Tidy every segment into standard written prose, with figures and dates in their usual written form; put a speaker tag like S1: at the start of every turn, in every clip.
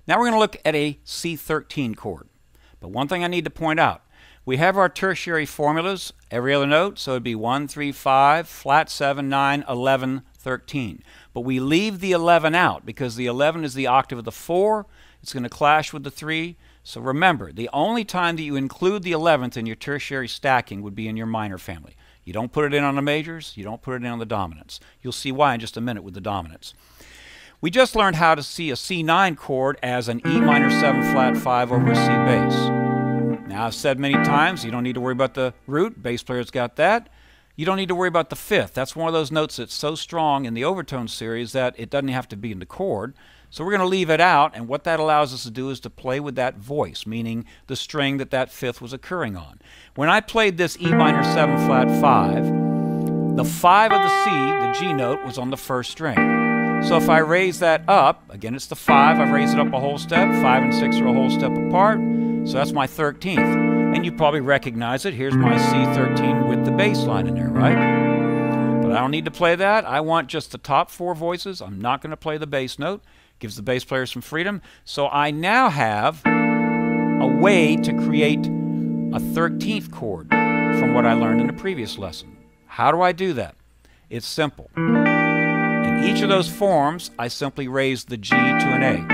S1: Now we're going to look at a C13 chord. But one thing I need to point out, we have our tertiary formulas, every other note, so it'd be 1, 3, 5, flat 7, 9, 11, 13. But we leave the 11 out because the 11 is the octave of the 4. It's going to clash with the 3. So remember, the only time that you include the 11th in your tertiary stacking would be in your minor family. You don't put it in on the majors, you don't put it in on the dominants. You'll see why in just a minute with the dominants. We just learned how to see a C9 chord as an E minor 7 flat 5 over a C bass. Now I've said many times, you don't need to worry about the root, bass player's got that. You don't need to worry about the 5th. That's one of those notes that's so strong in the overtone series that it doesn't have to be in the chord. So we're going to leave it out, and what that allows us to do is to play with that voice, meaning the string that that 5th was occurring on. When I played this E minor 7 flat 5, the 5 of the C, the G note, was on the first string. So if I raise that up, again it's the 5, I've raised it up a whole step, 5 and 6 are a whole step apart, so that's my 13th. And you probably recognize it, here's my C13 with the bass line in there, right? But I don't need to play that, I want just the top 4 voices, I'm not going to play the bass note. Gives the bass player some freedom. So I now have a way to create a 13th chord from what I learned in the previous lesson. How do I do that? It's simple. In each of those forms, I simply raise the G to an A.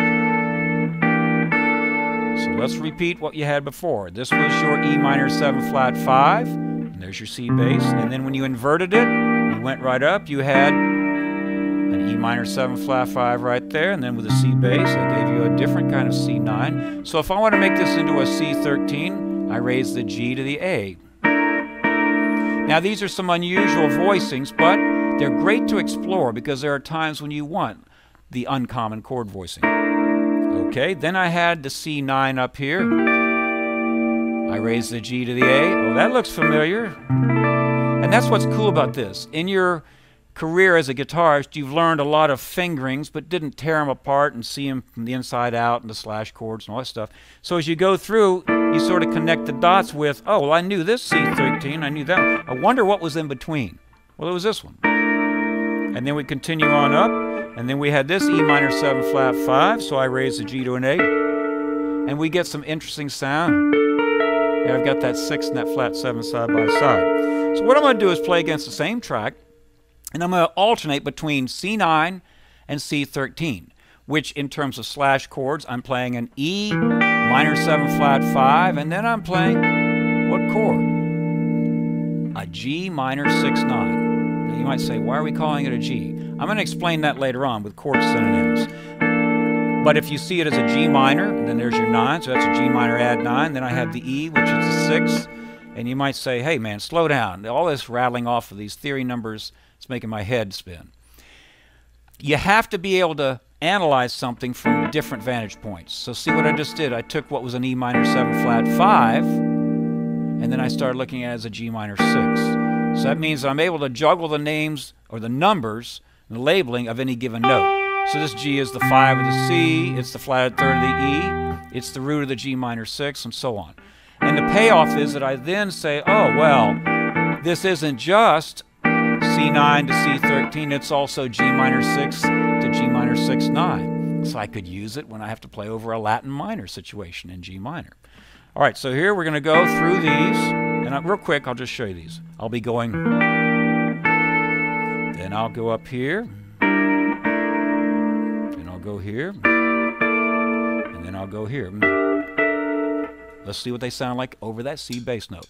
S1: So let's repeat what you had before. This was your E minor 7 flat 5, and there's your C bass. And then when you inverted it, you went right up, you had an E minor 7 flat 5 right there, and then with a C bass, I gave you a different kind of C9. So if I want to make this into a C13, I raise the G to the A. Now these are some unusual voicings, but they're great to explore because there are times when you want the uncommon chord voicing. Okay, then I had the C9 up here. I raised the G to the A. Oh, that looks familiar. And that's what's cool about this. In your career as a guitarist, you've learned a lot of fingerings, but didn't tear them apart and see them from the inside out and the slash chords and all that stuff. So as you go through, you sort of connect the dots with, oh, well, I knew this C13, I knew that. I wonder what was in between. Well, it was this one. And then we continue on up, and then we had this E minor 7 flat 5, so I raised the G to an A, and we get some interesting sound. And I've got that 6 and that flat 7 side by side. So what I'm going to do is play against the same track, and I'm going to alternate between C9 and C13, which in terms of slash chords, I'm playing an E minor 7 flat 5, and then I'm playing what chord? A G minor 6 9. Now you might say, why are we calling it a G? I'm going to explain that later on with chord synonyms. But if you see it as a G minor, and then there's your 9, so that's a G minor add 9, then I have the E, which is a 6, and you might say, hey man, slow down. All this rattling off of these theory numbers, it's making my head spin. You have to be able to analyze something from different vantage points. So see what I just did? I took what was an E minor 7 flat 5, and then I started looking at it as a G minor 6. So that means that I'm able to juggle the names or the numbers and the labeling of any given note. So this G is the 5 of the C, it's the flatted third of the E, it's the root of the G minor 6, and so on. And the payoff is that I then say, oh, well, this isn't just C9 to C13, it's also G minor 6 to G minor 6 9. So I could use it when I have to play over a Latin minor situation in G minor. All right, so here we're going to go through these, and real quick, I'll just show you these. I'll be going, then I'll go up here, then I'll go here, and then I'll go here. Let's see what they sound like over that C bass note.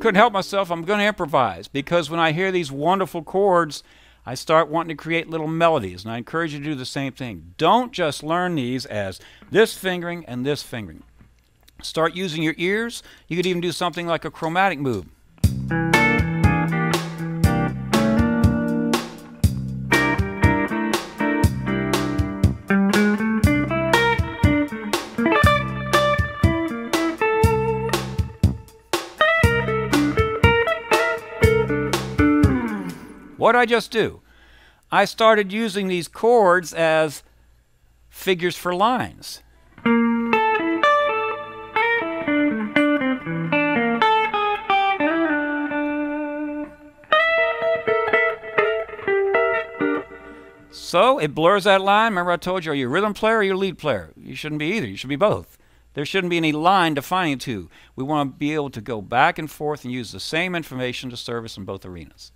S1: Couldn't help myself, I'm going to improvise, because when I hear these wonderful chords, I start wanting to create little melodies, and I encourage you to do the same thing. Don't just learn these as this fingering and this fingering. Start using your ears. You could even do something like a chromatic move. What did I just do? I started using these chords as figures for lines. So it blurs that line. Remember I told you, are you a rhythm player or are you a lead player? You shouldn't be either. You should be both. There shouldn't be any line defining the two. We want to be able to go back and forth and use the same information to service in both arenas.